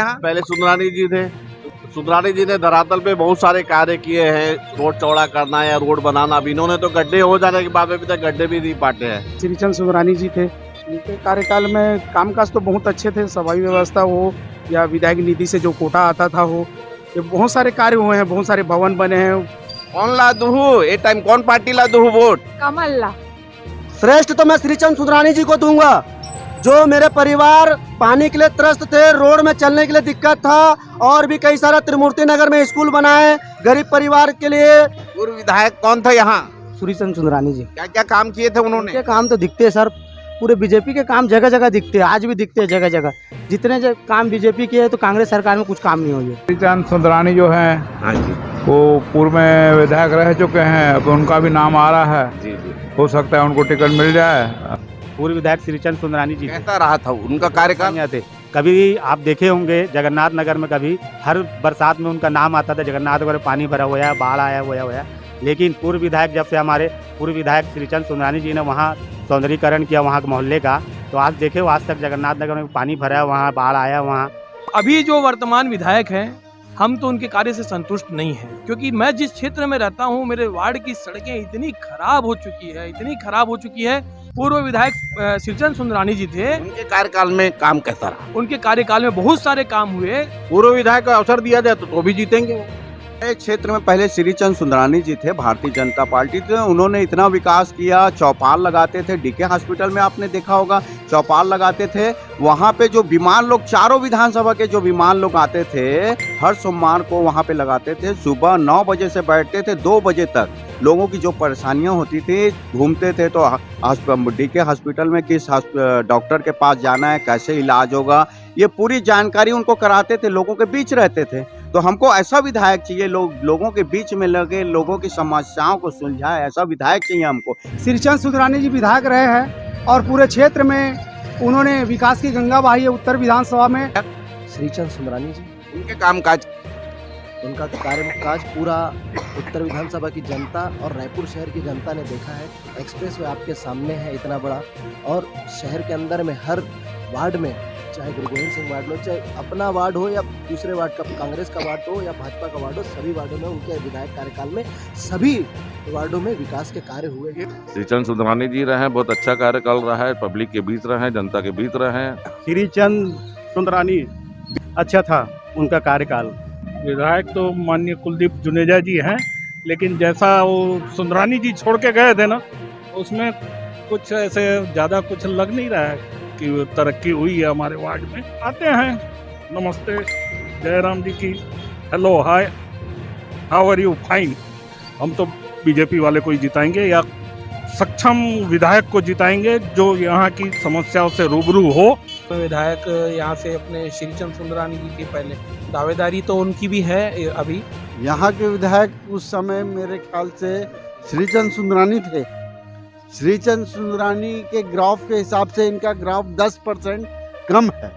पहले सुंदरानी जी थे। सुंदरानी जी ने धरातल पे बहुत सारे कार्य किए हैं, रोड चौड़ा करना या रोड बनाना। अब इन्होंने तो गड्ढे हो जाने के बाद अभी तक गड्ढे भी नहीं पाटे हैं। श्रीचंद सुंदरानी जी थे, उनके कार्यकाल में कामकाज तो बहुत अच्छे थे। सफाई व्यवस्था हो या विधायक निधि से जो कोटा आता था हो, ये बहुत सारे कार्य हुए हैं, बहुत सारे भवन बने हैं। कौन ला दूँ ये टाइम, कौन पार्टी ला दूँ वोट? कमल ला। श्रेष्ठ तो मैं श्रीचंद सुंदरानी जी को दूंगा। जो मेरे परिवार पानी के लिए त्रस्त थे, रोड में चलने के लिए दिक्कत था, और भी कई सारा त्रिमूर्ति नगर में स्कूल बनाए गरीब परिवार के लिए। पूर्व विधायक कौन था यहाँ? श्रीचंद सुंदरानी जी। क्या क्या काम किए थे उन्होंने? उनके काम तो दिखते हैं सर, पूरे बीजेपी के काम जगह जगह दिखते हैं, आज भी दिखते हैं जगह जगह। जितने काम बीजेपी के है तो कांग्रेस सरकार में कुछ काम नहीं हुई है। श्रीचंद सुंदरानी जो है, हाँ जी, वो पूर्व में विधायक रह चुके हैं, अब उनका भी नाम आ रहा है। जी जी। हो सकता है उनको टिकट मिल जाए। पूर्व विधायक श्रीचंद सुंदरानी जी कैसा रहा था उनका कार्यकाल? थे। कभी आप देखे होंगे जगन्नाथ नगर में, कभी हर बरसात में उनका नाम आता था, जगन्नाथ नगर में पानी भरा हुआ है, बाढ़ आया हुआ है। लेकिन पूर्व विधायक, जब से हमारे पूर्व विधायक श्रीचंद सुंदरानी जी ने वहाँ सौंदर्यीकरण किया वहाँ के मोहल्ले का, तो आज देखे आज तक जगन्नाथ नगर में पानी भरा है, वहाँ बाढ़ आया वहाँ। अभी जो वर्तमान विधायक हैं, हम तो उनके कार्य से संतुष्ट नहीं हैं, क्योंकि मैं जिस क्षेत्र में रहता हूं, मेरे वार्ड की सड़कें इतनी खराब हो चुकी है। पूर्व विधायक श्रीचंद सुंदरानी जी थे, उनके कार्यकाल में काम कैसा रहा? उनके कार्यकाल में बहुत सारे काम हुए। पूर्व विधायक को अवसर दिया जाए तो भी जीतेंगे। एक क्षेत्र में पहले श्रीचंद सुंदरानी जी थे, भारतीय जनता पार्टी थे। उन्होंने इतना विकास किया, चौपाल लगाते थे। डीके हॉस्पिटल में आपने देखा होगा, चौपाल लगाते थे। वहाँ पे जो बीमार लोग, चारों विधानसभा के जो बीमार लोग आते थे, हर सोमवार को वहाँ पे लगाते थे। सुबह 9 बजे से बैठते थे 2 बजे तक। लोगों की जो परेशानियां होती थी, घूमते थे तो डीके हॉस्पिटल में किस डॉक्टर के पास जाना है, कैसे इलाज होगा, ये पूरी जानकारी उनको कराते थे। लोगों के बीच रहते थे। तो हमको ऐसा विधायक चाहिए, लोगों के बीच में लगे, लोगों की समस्याओं को सुलझाए, ऐसा विधायक चाहिए हमको। श्रीचंद सुंदरानी जी विधायक रहे हैं और पूरे क्षेत्र में उन्होंने विकास की गंगा बहाई है। उत्तर विधानसभा में श्रीचंद सुंदरानी जी, उनके कामकाज, उनका कार्यकाज पूरा उत्तर विधानसभा की जनता और रायपुर शहर की जनता ने देखा है। एक्सप्रेस वे आपके सामने है इतना बड़ा, और शहर के अंदर में हर वार्ड में, चाहे गुरु गोविंद सिंह वार्ड हो, चाहे अपना वार्ड हो या दूसरे वार्ड का, कांग्रेस का वार्ड हो या भाजपा का वार्ड हो, सभी वार्डों में उनके विधायक कार्यकाल में सभी वार्डों में विकास के कार्य हुए हैं। श्रीचंद सुंदरानी जी रहे, बहुत अच्छा कार्यकाल रहा है, पब्लिक के बीच रहे, जनता के बीच रहे। श्रीचंद सुंदरानी अच्छा था उनका कार्यकाल। विधायक तो माननीय कुलदीप जुनेजा जी हैं, लेकिन जैसा वो सुंदरानी जी छोड़ के गए थे ना, उसमें कुछ ऐसे ज़्यादा कुछ लग नहीं रहा है कि तरक्की हुई है हमारे वार्ड में। आते हैं, नमस्ते, जयराम जी की, hello, hi, how are you, fine. हम तो बीजेपी वाले को ही जिताएंगे, या सक्षम विधायक को जिताएंगे जो यहाँ की समस्याओं से रूबरू हो। विधायक यहाँ से अपने श्रीचंद सुंदरानी जी की पहले दावेदारी तो उनकी भी है अभी। यहाँ के विधायक उस समय मेरे ख्याल से श्रीचंद सुंदरानी थे। श्रीचंद सुंदरानी के ग्राफ के हिसाब से इनका ग्राफ 10% कम है।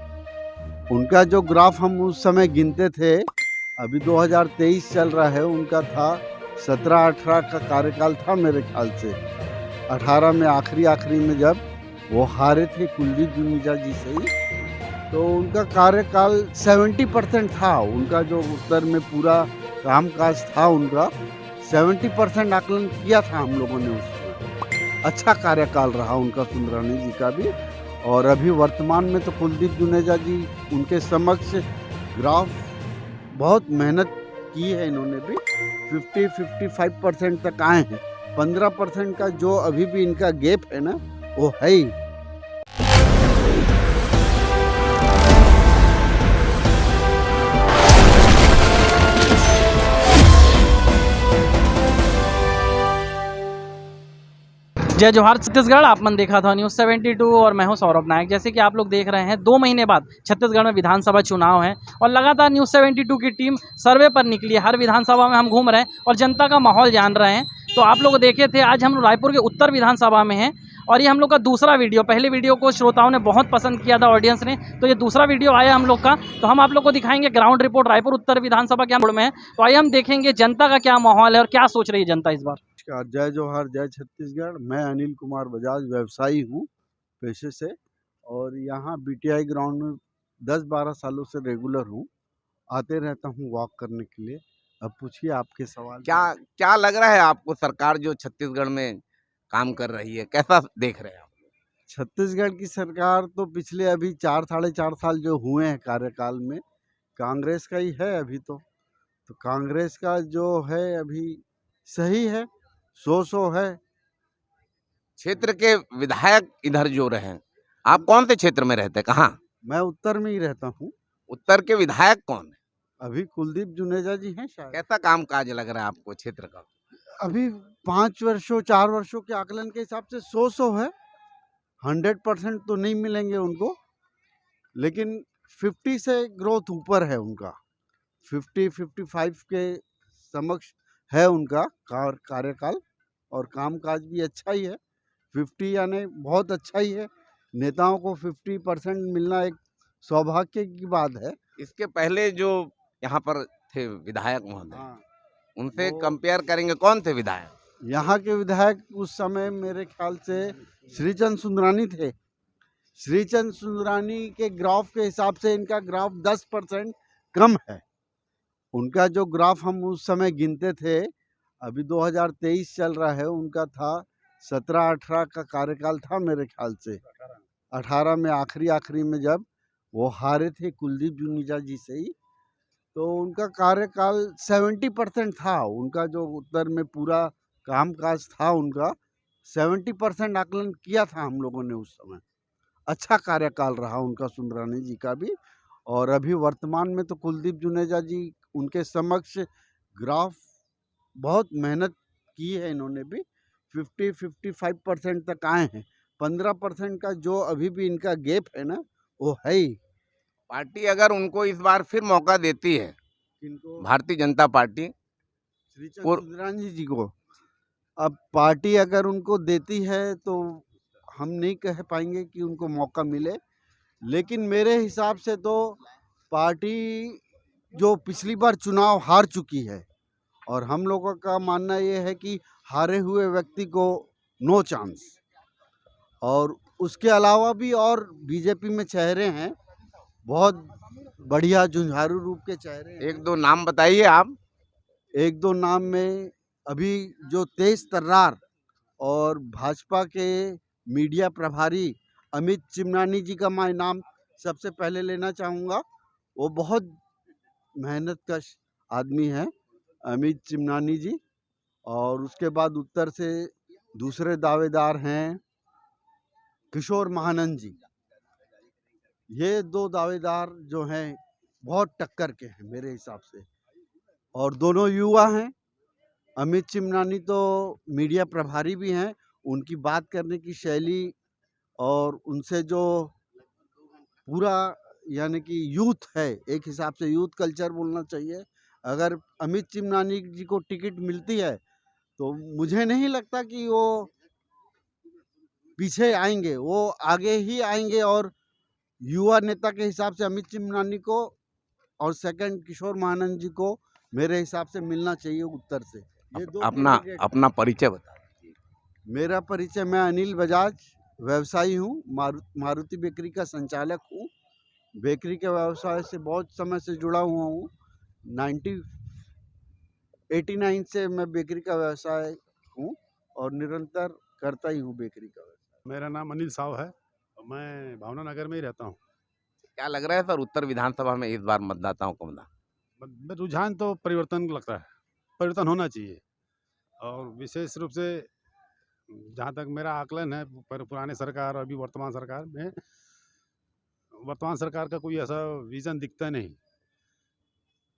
उनका जो ग्राफ हम उस समय गिनते थे, अभी 2023 चल रहा है, उनका था 17-18 का कार्यकाल था मेरे ख्याल से। 18 में आखिरी में जब वो हारे थे कुलदीप जुनेजा जी से ही, तो उनका कार्यकाल 70% था। उनका जो उत्तर में पूरा कामकाज था, उनका 70% आकलन किया था हम लोगों ने उसमें। अच्छा कार्यकाल रहा उनका, सुंदरानी जी का भी। और अभी वर्तमान में तो कुलदीप जुनेजा जी, उनके समक्ष ग्राफ बहुत मेहनत की है इन्होंने भी, 50-55% तक आए हैं। 15% का जो अभी भी इनका गैप है ना, वो है ही। जय जोहार छत्तीसगढ़। आपने देखा था न्यूज़ 72 और मैं हूं सौरभ नायक। जैसे कि आप लोग देख रहे हैं, 2 महीने बाद छत्तीसगढ़ में विधानसभा चुनाव है और लगातार न्यूज़ 72 की टीम सर्वे पर निकली है। हर विधानसभा में हम घूम रहे हैं और जनता का माहौल जान रहे हैं। तो आप लोग देखे थे, आज हम रायपुर के उत्तर विधानसभा में हैं और ये हम लोग का दूसरा वीडियो। पहले वीडियो को श्रोताओं ने बहुत पसंद किया था, ऑडियंस ने, तो ये दूसरा वीडियो आया हम लोग का। तो हम आप लोग को दिखाएंगे ग्राउंड रिपोर्ट रायपुर उत्तर विधानसभा के हम में है। तो आइए हम देखेंगे जनता का क्या माहौल है और क्या सोच रही है जनता इस बार। जय जोहार, जय छत्तीसगढ़। मैं अनिल कुमार बजाज व्यवसायी हूँ पेशे से, और यहाँ बीटीआई ग्राउंड में 10-12 सालों से रेगुलर हूँ, आते रहता हूँ वॉक करने के लिए। अब पूछिए आपके सवाल क्या क्या लग रहा है आपको, सरकार जो छत्तीसगढ़ में काम कर रही है, कैसा देख रहे हैं आप? छत्तीसगढ़ की सरकार तो पिछले अभी 4 साढ़े 4 साल जो हुए हैं कार्यकाल में, कांग्रेस का ही है अभी तो कांग्रेस का जो है अभी सही है, 100 है। क्षेत्र के विधायक इधर जो रहे, आप कौन से क्षेत्र में रहते हैं, कहाँ? मैं उत्तर में ही रहता हूँ। उत्तर के विधायक कौन है? अभी कुलदीप जुनेजा जी हैं शायद। कैसा काम काज लग रहा है आपको क्षेत्र का? अभी 5 वर्षों 4 वर्षों के आकलन के हिसाब से 100 है। 100% तो नहीं मिलेंगे उनको, लेकिन 50 से ग्रोथ ऊपर है उनका। 50-55 के समक्ष है उनका कार्यकाल, और कामकाज भी अच्छा ही है। 50 यानी बहुत अच्छा ही है। नेताओं को 50% मिलना एक सौभाग्य की बात है। इसके पहले जो यहाँ पर थे विधायक महोदय, हाँ, उनसे वो- कंपेयर करेंगे, कौन थे विधायक? यहाँ के विधायक उस समय मेरे ख्याल से श्रीचंद सुंदरानी थे। श्रीचंद सुंदरानी के ग्राफ के हिसाब से इनका ग्राफ 10% कम है। उनका जो ग्राफ हम उस समय गिनते थे, अभी 2023 चल रहा है, उनका था 17-18 का कार्यकाल था मेरे ख्याल से। 18 में आखिरी में जब वो हारे थे कुलदीप जुनेजा जी से ही, तो उनका कार्यकाल 70% था। उनका जो उत्तर में पूरा कामकाज था उनका 70% आकलन किया था हम लोगों ने उस समय। अच्छा कार्यकाल रहा उनका, सुंदरानी जी का भी। और अभी वर्तमान में तो कुलदीप जुनेजा जी उनके समक्ष ग्राफ बहुत मेहनत की है इन्होंने भी, 50-55% तक आए हैं। 15% का जो अभी भी इनका गैप है ना, वो है ही। पार्टी अगर उनको इस बार फिर मौका देती है, इनको भारतीय जनता पार्टी, श्रीचंद और- सुंदरानी जी को, अब पार्टी अगर उनको देती है तो हम नहीं कह पाएंगे कि उनको मौका मिले, लेकिन मेरे हिसाब से तो पार्टी जो पिछली बार चुनाव हार चुकी है, और हम लोगों का मानना ये है कि हारे हुए व्यक्ति को नो चांस। और उसके अलावा भी और बीजेपी में चेहरे हैं, बहुत बढ़िया जुझारू रूप के चेहरे हैं। एक दो नाम बताइए आप। एक दो नाम में अभी जो तेज तर्रार और भाजपा के मीडिया प्रभारी अमित चिमनानी जी का मैं नाम सबसे पहले लेना चाहूँगा। वो बहुत मेहनतकश आदमी हैं, अमित चिमनानी जी। और उसके बाद उत्तर से दूसरे दावेदार हैं किशोर महानंद जी। ये दो दावेदार जो हैं बहुत टक्कर के हैं मेरे हिसाब से, और दोनों युवा हैं। अमित चिमनानी तो मीडिया प्रभारी भी हैं। उनकी बात करने की शैली और उनसे जो पूरा यानी कि यूथ है, एक हिसाब से यूथ कल्चर बोलना चाहिए। अगर अमित चिमनानी जी को टिकट मिलती है तो मुझे नहीं लगता कि वो पीछे आएंगे, वो आगे ही आएंगे। और युवा नेता के हिसाब से अमित चिमनानी को और सेकंड किशोर महानंद जी को मेरे हिसाब से मिलना चाहिए उत्तर से। ये दो अपना कैंडिडेट। अपना परिचय बता। मेरा परिचय, मैं अनिल बजाज व्यवसायी हूँ, मारुति बेकरी का संचालक हूँ। बेकरी के व्यवसाय से बहुत समय से जुड़ा हुआ हूँ। 1989 से मैं बेकरी का व्यवसाय हूँ और निरंतर करता ही हूँ बेकरी का व्यवसाय। मेरा नाम अनिल साव है, मैं भावना नगर में ही रहता हूँ। क्या लग रहा है सर, उत्तर विधानसभा में इस बार मतदाताओं को मिला? रुझान तो परिवर्तन लगता है, परिवर्तन होना चाहिए। और विशेष रूप से जहाँ तक मेरा आकलन है, पुराने सरकार और अभी वर्तमान सरकार में, वर्तमान सरकार का कोई ऐसा विजन दिखता नहीं,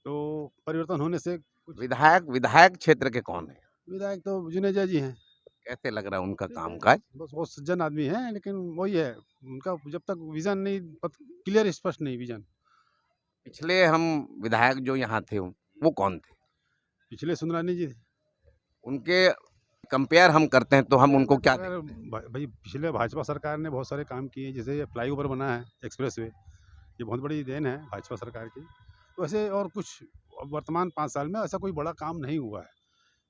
तो परिवर्तन होने से कुछ। विधायक क्षेत्र के कौन है? विधायक तो जुनेजा जी हैं। कैसे लग रहा है उनका कामकाज? बस वो सज्जन आदमी हैं, लेकिन वही है, उनका जब तक विजन नहीं क्लियर स्पष्ट नहीं विजन। पिछले हम विधायक जो यहाँ थे वो कौन थे? पिछले सुंदरानी जी थे। उनके कंपेयर हम करते हैं तो हम उनको क्या अगर भाई पिछले भाजपा सरकार ने बहुत सारे काम किए, जैसे ये फ्लाईओवर बना है, एक्सप्रेस वे, ये बहुत बड़ी देन है भाजपा सरकार की। तो ऐसे और कुछ वर्तमान 5 साल में ऐसा कोई बड़ा काम नहीं हुआ है,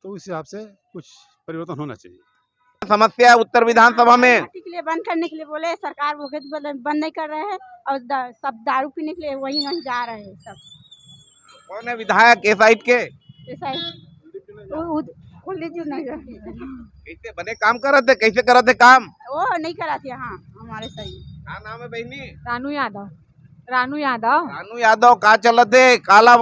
तो इस हिसाब से कुछ परिवर्तन होना चाहिए। समस्या है उत्तर विधानसभा में? पार्टी के लिए बंद करने के लिए बोले, सरकार वो बंद नहीं कर रहे हैं और सब दारू पीने के लिए वहीं वहीं जा रहे हैं सब। कौन है विधायक ए साइड के? ऐसा कुलदीप जी नहीं कैसे बने काम कर रहे थे, कैसे कर रहे थे काम? वो नहीं कराते। हाँ हमारे सही। क्या नाम है बहनी? रानू यादव। रानू यादव। रानू यादव का चलते काला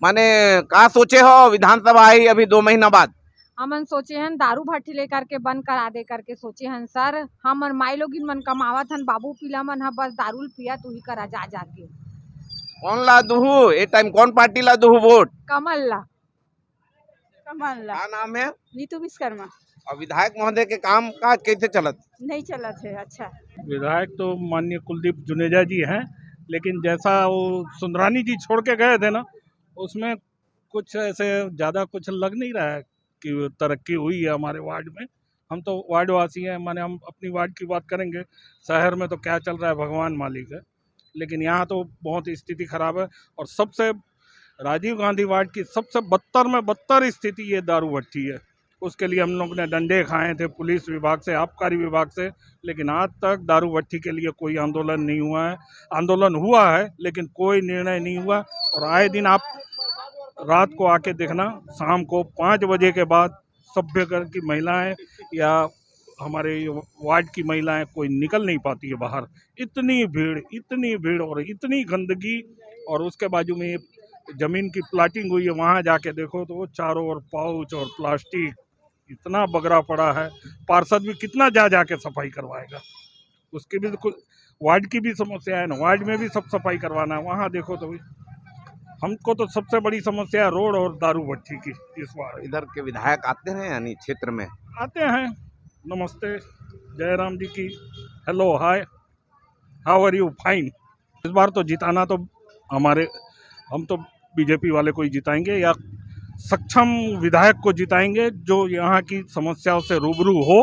माने का सोचे हो विधानसभा आई अभी 2 महीना बाद? हमन सोचे हन दारू भट्टी लेकर के बंद करा दे करके सोचे हन सर। हमन माई लोगिन मन कमावत हन, बाबू पीला मन बस दारू पिया तू ही करा जा जाके। कौन ला दूहू ए टाइम, कौन पार्टी ला दूहू वोट? कमल ला। कमल ला। क्या नाम है? नीतू विश्वकर्मा। और विधायक महोदय के काम का कैसे चलत? नहीं चला थे। अच्छा विधायक तो माननीय कुलदीप जुनेजा जी हैं, लेकिन जैसा वो सुंदरानी जी छोड़ के गए थे ना, उसमें कुछ ऐसे ज़्यादा कुछ लग नहीं रहा है कि तरक्की हुई है हमारे वार्ड में। हम तो वार्ड वासी हैं, माने हम अपनी वार्ड की बात करेंगे। शहर में तो क्या चल रहा है भगवान मालिक है, लेकिन यहाँ तो बहुत स्थिति खराब है। और सबसे राजीव गांधी वार्ड की सबसे बदतर में बदतर स्थिति ये दारू भट्टी है। उसके लिए हम लोग ने डंडे खाए थे पुलिस विभाग से, आबकारी विभाग से, लेकिन आज तक दारू भट्टी के लिए कोई आंदोलन नहीं हुआ है। आंदोलन हुआ है लेकिन कोई निर्णय नहीं हुआ। और आए दिन आप रात को आके देखना, शाम को 5 बजे के बाद सभ्यगढ़ की महिलाएं या हमारे वार्ड की महिलाएं कोई निकल नहीं पाती है बाहर। इतनी भीड़ और इतनी गंदगी। और उसके बाजू में ज़मीन की प्लाटिंग हुई है, वहाँ जाके देखो तो वो चारों ओर पाउच और प्लास्टिक इतना बगरा पड़ा है। पार्षद भी कितना जा के सफाई करवाएगा? उसकी भी कुछ वार्ड की भी समस्या है ना, वार्ड में भी सब सफाई करवाना है। वहाँ देखो तो हमको तो सबसे बड़ी समस्या है रोड और दारू भट्टी की। इस बार इधर के विधायक आते हैं यानी क्षेत्र में? आते हैं। नमस्ते, जयराम जी की hello hi, how are you? Fine. इस बार तो जिताना तो हम तो बीजेपी वाले को ही जिताएंगे या सक्षम विधायक को जिताएंगे जो यहाँ की समस्याओं से रूबरू हो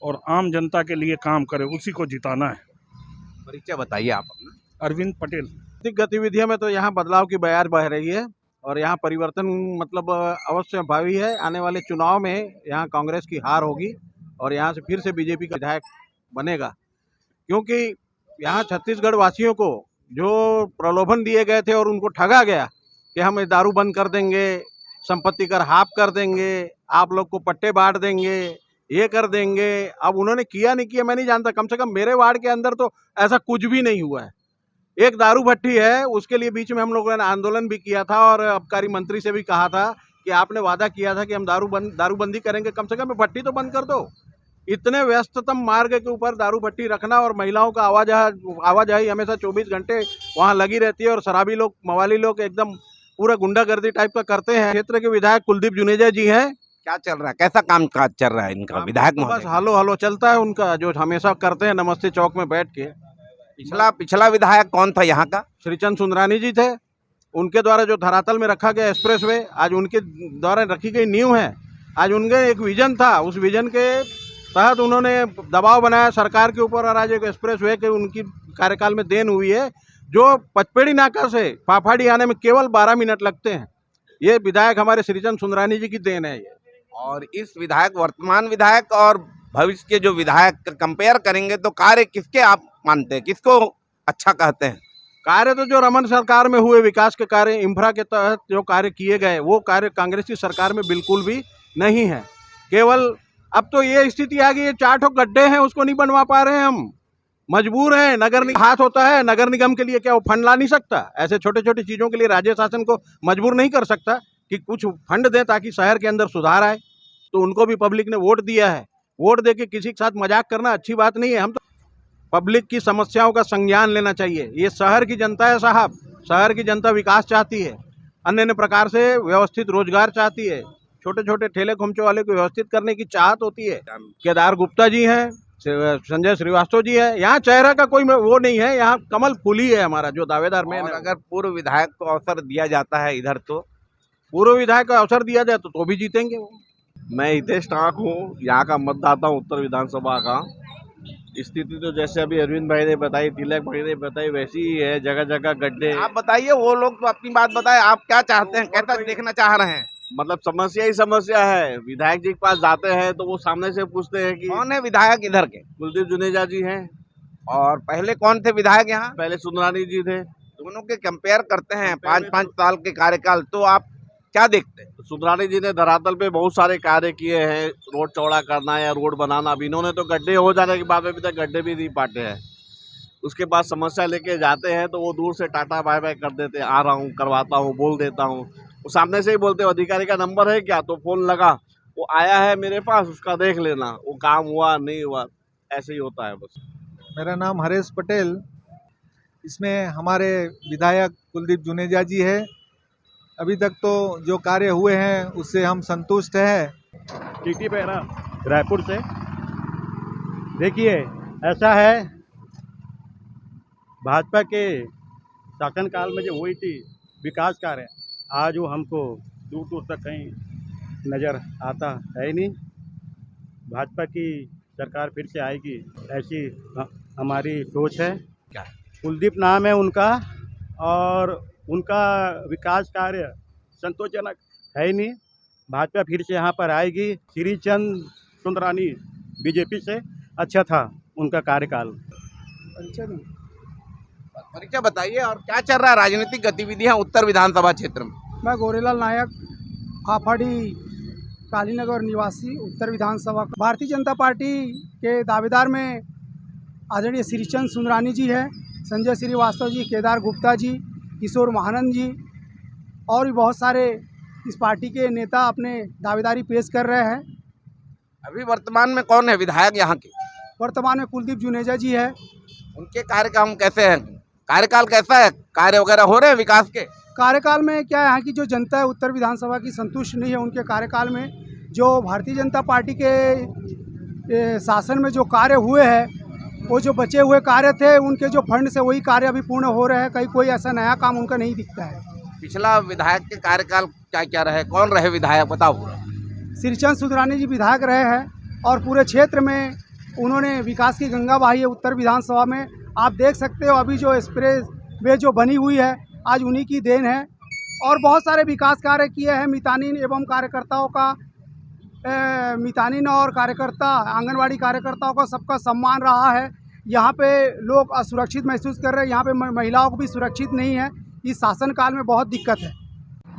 और आम जनता के लिए काम करे, उसी को जिताना है। परिचय बताइए आप अपना। अरविंद पटेल। आर्थिक गतिविधियों में तो यहाँ बदलाव की बयार बह रही है और यहाँ परिवर्तन मतलब अवश्य भावी है। आने वाले चुनाव में यहाँ कांग्रेस की हार होगी और यहाँ से फिर से बीजेपी का विधायक बनेगा, क्योंकि यहाँ छत्तीसगढ़ वासियों को जो प्रलोभन दिए गए थे और उनको ठगा गया कि हम दारू बंद कर देंगे, संपत्ति कर हाफ कर देंगे, आप लोग को पट्टे बांट देंगे, ये कर देंगे। अब उन्होंने किया नहीं किया मैं नहीं जानता, कम से कम मेरे वार्ड के अंदर तो ऐसा कुछ भी नहीं हुआ है। एक दारू भट्टी है, उसके लिए बीच में हम लोगों ने आंदोलन भी किया था और आबकारी मंत्री से भी कहा था कि आपने वादा किया था कि हम दारूबंदी करेंगे, कम से कम भट्टी तो बंद कर दो। इतने व्यस्ततम मार्ग के ऊपर दारू भट्टी रखना और महिलाओं का आवाजाही हमेशा 24 घंटे वहाँ लगी रहती है और शराबी लोग, मवाली लोग एकदम पूरा गुंडागर्दी टाइप का करते हैं। क्षेत्र के विधायक कुलदीप जुनेजा जी हैं। क्या चल रहा है, कैसा काम काज चल रहा है इनका विधायक तो महोदय? बस हालो चलता है उनका, जो हमेशा करते हैं नमस्ते चौक में बैठ के। पिछला विधायक कौन था यहाँ का? श्रीचंद सुंदरानी जी थे। उनके द्वारा जो धरातल में रखा गया एक्सप्रेसवे, आज उनके द्वारा रखी गई नींव है। आज उनके एक विजन था, उस विजन के तहत उन्होंने दबाव बनाया सरकार के ऊपर और आज एक एक्सप्रेसवे के उनकी कार्यकाल में देन हुई है, जो पचपेड़ी नाका से फाफाड़ी आने में केवल 12 मिनट लगते हैं। ये विधायक हमारे श्रीचंद सुंदरानी जी की देन है ये। और इस विधायक, वर्तमान विधायक और भविष्य के जो विधायक कंपेयर करेंगे तो कार्य किसके आप मानते हैं, किसको अच्छा कहते हैं? कार्य तो जो रमन सरकार में हुए विकास के कार्य, इंफ्रा के तहत जो कार्य किए गए, वो कार्य कांग्रेस की सरकार में बिल्कुल भी नहीं है। केवल अब तो ये स्थिति आ गई है, 4 ठो गड्ढे हैं उसको नहीं बनवा पा रहे हैं, हम मजबूर हैं। नगर निगम हाथ होता है, नगर निगम के लिए क्या वो फंड ला नहीं सकता? ऐसे छोटे छोटे चीज़ों के लिए राज्य शासन को मजबूर नहीं कर सकता कि कुछ फंड दें ताकि शहर के अंदर सुधार आए? तो उनको भी पब्लिक ने वोट दिया है। वोट दे के किसी के साथ मजाक करना अच्छी बात नहीं है। हम तो पब्लिक की समस्याओं का संज्ञान लेना चाहिए। ये शहर की जनता है साहब, शहर की जनता विकास चाहती है, अन्य प्रकार से व्यवस्थित रोजगार चाहती है, छोटे छोटे ठेले खोमचे वाले को व्यवस्थित करने की चाहत होती है। केदार गुप्ता जी हैं, संजय श्रीवास्तव जी है। यहाँ चेहरा का कोई वो नहीं है, यहाँ कमल फूल ही है हमारा जो दावेदार में। अगर पूर्व विधायक को अवसर दिया जाता है इधर, तो पूर्व विधायक को अवसर दिया जाए तो भी जीतेंगे वो। मैं हितेश टाक हूँ, यहाँ का मतदाता हूँ उत्तर विधानसभा का। स्थिति तो जैसे अभी अरविंद भाई ने बताई, तिलक भाई ने बताई, वैसी ही है। जगह जगह गड्ढे। आप बताइए, वो लोग तो अपनी बात बताए, आप क्या चाहते हैं, कैसा देखना चाह रहे हैं? मतलब समस्या ही समस्या है। विधायक जी के पास जाते हैं तो वो सामने से पूछते हैं कि कौन है विधायक इधर के? कुलदीप जुनेजा जी हैं। और पहले कौन थे विधायक यहाँ? पहले सुंदरानी जी थे। दोनों के कंपेयर करते हैं 5-5 साल के कार्यकाल, तो आप क्या देखते हैं? सुंदरानी जी ने धरातल पे बहुत सारे कार्य किए हैं, रोड चौड़ा करना या रोड बनाना। अब इन्होंने तो गड्ढे हो जाने के बाद अभी तक गड्ढे भी नहीं पाटे हैं। उसके बाद समस्या लेके जाते हैं तो वो दूर से टाटा बाय बाय कर देते हैं, आ रहा हूँ, करवाता हूँ, बोल देता हूँ। वो सामने से ही बोलते हैं अधिकारी का नंबर है क्या, तो फोन लगा, वो आया है मेरे पास, उसका देख लेना, वो काम हुआ नहीं हुआ, ऐसे ही होता है बस। मेरा नाम हरेश पटेल। इसमें हमारे विधायक कुलदीप जुनेजा जी है। अभी तक तो जो कार्य हुए हैं उससे हम संतुष्ट हैं। टीटी बेहरा रायपुर से। देखिए, ऐसा है, भाजपा के शासनकाल में जो हुई थी विकास कार्य, आज वो हमको दूर दूर तक कहीं नज़र आता है नहीं। भाजपा की सरकार फिर से आएगी, ऐसी हमारी सोच है। कुलदीप नाम है उनका, और उनका विकास कार्य संतोषजनक है ही नहीं। भाजपा फिर से यहाँ पर आएगी। श्रीचंद सुंदरानी बीजेपी से, अच्छा था उनका कार्यकाल। परिचय बताइए और क्या चल रहा है राजनीतिक गतिविधियां उत्तर विधानसभा क्षेत्र में? मैं गौरीलाल नायक, फाफाड़ी कालीनगर निवासी, उत्तर विधानसभा। भारतीय जनता पार्टी के दावेदार में आदरणीय श्रीचंद सुंदरानी जी है, संजय श्रीवास्तव जी, केदार गुप्ता जी, किशोर महानंद जी और भी बहुत सारे इस पार्टी के नेता अपने दावेदारी पेश कर रहे हैं। अभी वर्तमान में कौन है विधायक यहाँ के? वर्तमान में कुलदीप जुनेजा जी है। उनके कार्यकाल कैसे हैं? कार्यकाल कैसा है? कार्य वगैरह हो रहे हैं विकास के? कार्यकाल में क्या है, यहाँ की जो जनता है उत्तर विधानसभा की संतुष्ट नहीं है उनके कार्यकाल में। जो भारतीय जनता पार्टी के शासन में जो कार्य हुए हैं, वो जो बचे हुए कार्य थे उनके जो फंड से वही कार्य अभी पूर्ण हो रहे हैं। कहीं कोई ऐसा नया काम उनका नहीं दिखता है। पिछला विधायक के कार्यकाल क्या क्या रहे, कौन रहे विधायक बताओ? श्रीचंद सुंदरानी जी विधायक रहे हैं और पूरे क्षेत्र में उन्होंने विकास की गंगा बहाई है। उत्तर विधानसभा में आप देख सकते हो, अभी जो एक्सप्रेस वे जो बनी हुई है आज उन्हीं की देन है। और बहुत सारे विकास कार्य किए हैं। मितानिन एवं कार्यकर्ताओं का, मितानिन और कार्यकर्ता, आंगनवाड़ी कार्यकर्ताओं का सबका सम्मान रहा है। यहाँ पे लोग असुरक्षित महसूस कर रहे हैं। यहाँ पे महिलाओं को भी सुरक्षित नहीं है। इस शासनकाल में बहुत दिक्कत है।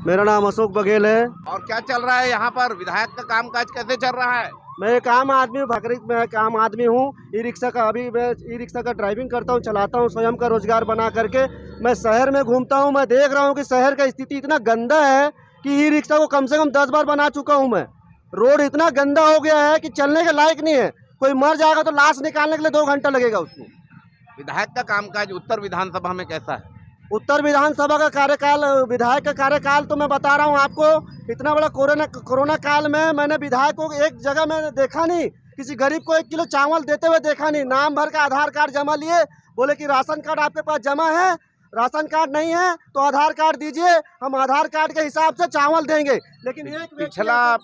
मेरा नाम अशोक बघेल है। और क्या चल रहा है यहाँ पर? विधायक का कामकाज कैसे चल रहा है? मैं एक आम आदमी हूँ, भागरिक में एक आम आदमी हूँ। ई रिक्शा का, अभी मैं ई रिक्शा का ड्राइविंग करता हूँ, चलाता हूँ, स्वयं का रोजगार बना करके मैं शहर में घूमता हूँ। मैं देख रहा हूँ कि शहर का स्थिति इतना गंदा है कि ई रिक्शा को कम से कम 10 बार बना चुका हूँ मैं। रोड इतना गंदा हो गया है कि चलने के लायक नहीं है। कोई मर जाएगा तो लाश निकालने के लिए 2 घंटा लगेगा उसको। विधायक का कामकाज उत्तर विधानसभा में कैसा है? उत्तर विधानसभा का कार्यकाल, विधायक का कार्यकाल तो मैं बता रहा हूँ आपको, इतना बड़ा कोरोना काल में मैंने विधायक को एक जगह में देखा नहीं, किसी गरीब को 1 किलो चावल देते हुए देखा नहीं। नाम भर का आधार कार्ड जमा लिए, बोले कि राशन कार्ड आपके पास जमा है, राशन कार्ड नहीं है तो आधार कार्ड दीजिए, हम आधार कार्ड के हिसाब से चावल देंगे। लेकिन एक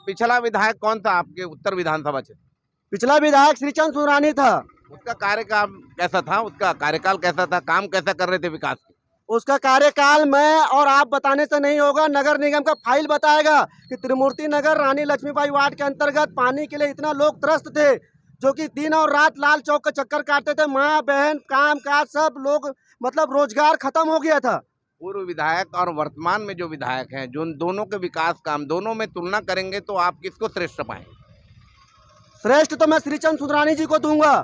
पिछला विधायक कौन था आपके उत्तर विधानसभा क्षेत्र? पिछला विधायक श्रीचंद सुंदरानी था। उसका कार्यकाल कैसा था? उसका कार्यकाल कैसा था? काम कैसा कर रहे थे विकास के? उसका कार्यकाल में और आप बताने से नहीं होगा, नगर निगम का फाइल बताएगा कि त्रिमूर्ति नगर रानी लक्ष्मीबाई वार्ड के अंतर्गत पानी के लिए इतना लोग त्रस्त थे, जो कि दिन और रात लाल चौक का चक्कर काटते थे। माँ बहन, काम काज सब लोग, मतलब रोजगार खत्म हो गया था। पूर्व विधायक और वर्तमान में जो विधायक हैं, जो दोनों के विकास काम, दोनों में तुलना करेंगे तो आप किसको श्रेष्ठ पाएंगे? श्रेष्ठ तो मैं श्रीचंद सुंदरानी जी को दूंगा।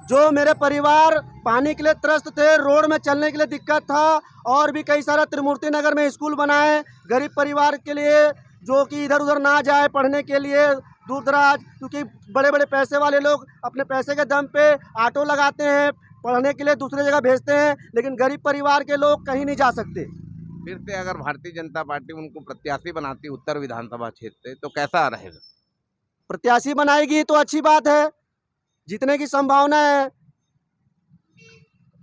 जो मेरे परिवार पानी के लिए त्रस्त थे, रोड में चलने के लिए दिक्कत था, और भी कई सारा त्रिमूर्ति नगर में स्कूल बनाए गरीब परिवार के लिए, जो कि इधर उधर ना जाए पढ़ने के लिए दूर दराज, क्योंकि बड़े बड़े पैसे वाले लोग अपने पैसे के दम पे ऑटो लगाते हैं, पढ़ने के लिए दूसरे जगह भेजते हैं, लेकिन गरीब परिवार के लोग कहीं नहीं जा सकते। फिर से अगर भारतीय जनता पार्टी उनको प्रत्याशी बनाती उत्तर विधानसभा क्षेत्र से तो कैसा रहेगा? प्रत्याशी बनाएगी तो अच्छी बात है, जीतने की संभावना है।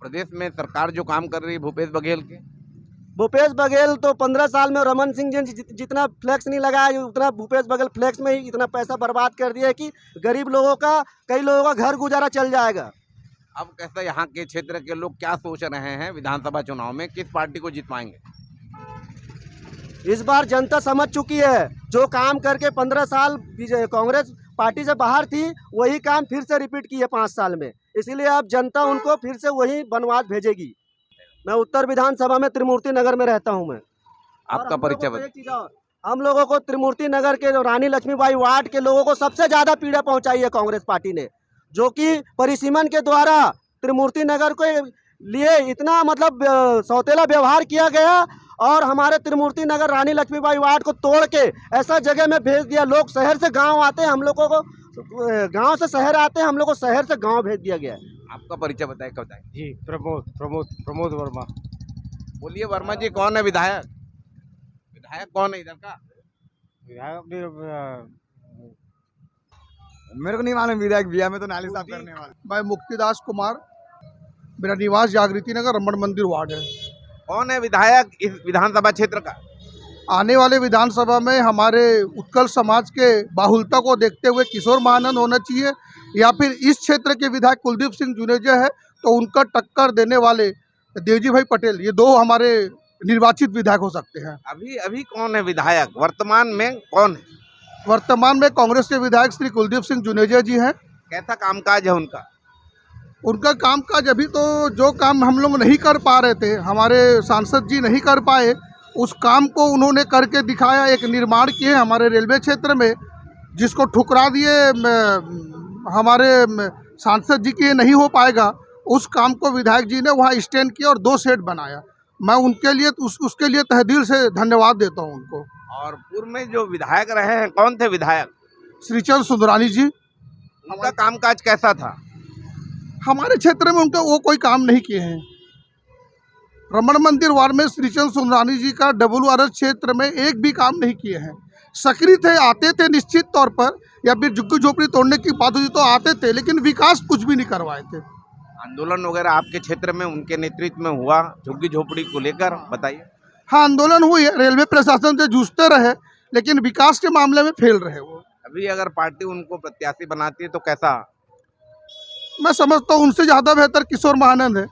प्रदेश में सरकार जो काम कर रही है भूपेश बघेल तो 15 साल में रमन सिंह जी जितना फ्लैक्स नहीं लगाया, उतना भूपेश बघेल फ्लैक्स में ही इतना पैसा बर्बाद कर दिया है कि गरीब लोगों का, कई लोगों का घर गुजारा चल जाएगा। अब कैसा यहाँ के क्षेत्र के लोग क्या सोच रहे हैं विधानसभा चुनाव में, किस पार्टी को जितवाएंगे? इस बार जनता समझ चुकी है, जो काम करके 15 साल कांग्रेस पार्टी से बाहर थी, वही काम फिर से रिपीट की है 5 साल में। इसीलिए अब जनता उनको फिर से वही बनवास भेजेगी। मैं उत्तर विधानसभा में त्रिमूर्ति नगर में रहता हूँ मैं। आपका परिचय बताइए। हम लोगों को त्रिमूर्ति नगर के रानी लक्ष्मीबाई वार्ड के लोगों को सबसे ज़्यादा पीड़ा पहुंचाई है कांग्रेस पार्टी ने, जो कि परिसीमन के द्वारा त्रिमूर्ति नगर के लिए इतना मतलब सौतेला व्यवहार किया गया और हमारे त्रिमूर्ति नगर रानी लक्ष्मीबाई वार्ड को तोड़ के ऐसा जगह में भेज दिया। लोग शहर से गांव आते हैं, हम लोगों को गांव से शहर आते हैं, हम लोग को शहर से गांव भेज दिया गया है। आपका परिचय बताएं, कब बताएं? जी प्रमोद वर्मा। बोलिए वर्मा जी, कौन है विधायक? विधायक कौन है इधर का? मेरे को नहीं मालूम विधायक भैया, मैं तो नाली साफ करने वाला। मैं मुक्तिदास कुमार, मेरा निवास जागृति नगर रमन मंदिर वार्ड है। कौन है विधायक इस विधानसभा क्षेत्र का? आने वाले विधानसभा में हमारे उत्कल समाज के बाहुलता को देखते हुए किशोर महानंद होना चाहिए, या फिर इस क्षेत्र के विधायक कुलदीप सिंह जुनेजा है तो उनका टक्कर देने वाले देवजी भाई पटेल, ये दो हमारे निर्वाचित विधायक हो सकते हैं। अभी कौन है विधायक वर्तमान में, कौन है? वर्तमान में कांग्रेस के विधायक श्री कुलदीप सिंह जुनेजा जी हैं। कैसा कामकाज है उनका? उनका कामकाज अभी तो जो काम हम लोग नहीं कर पा रहे थे, हमारे सांसद जी नहीं कर पाए, उस काम को उन्होंने करके दिखाया। एक निर्माण किए हमारे रेलवे क्षेत्र में, जिसको ठुकरा दिए हमारे सांसद जी की, नहीं हो पाएगा। उस काम को विधायक जी ने वहाँ स्टैंड किया और 2 शेड बनाया। मैं उनके लिए उसके लिए तहेदिल से धन्यवाद देता हूँ उनको। और पूर्व में जो विधायक रहे हैं, कौन थे विधायक? श्रीचंद सुंदरानी जी। उनका कामकाज कैसा था? हमारे क्षेत्र में उनका वो कोई काम नहीं किए हैं। रमन मंदिर वार्ड में श्रीचंद सुंदरानी जी का WRS क्षेत्र में एक भी काम नहीं किए हैं। सक्रिय थे, आते थे निश्चित तौर पर, या फिर झुग्गी झोपड़ी तोड़ने की बात हुई तो आते थे, लेकिन विकास कुछ भी नहीं करवाए थे। आंदोलन वगैरह आपके क्षेत्र में उनके नेतृत्व में हुआ झुग्गी झोपड़ी को लेकर, बताइए। हाँ, आंदोलन हुई है, रेलवे प्रशासन से जूझते रहे, लेकिन विकास के मामले में फेल रहे वो। अभी अगर पार्टी उनको प्रत्याशी बनाती है तो कैसा? मैं समझता हूँ उनसे ज़्यादा बेहतर किशोर महानंद है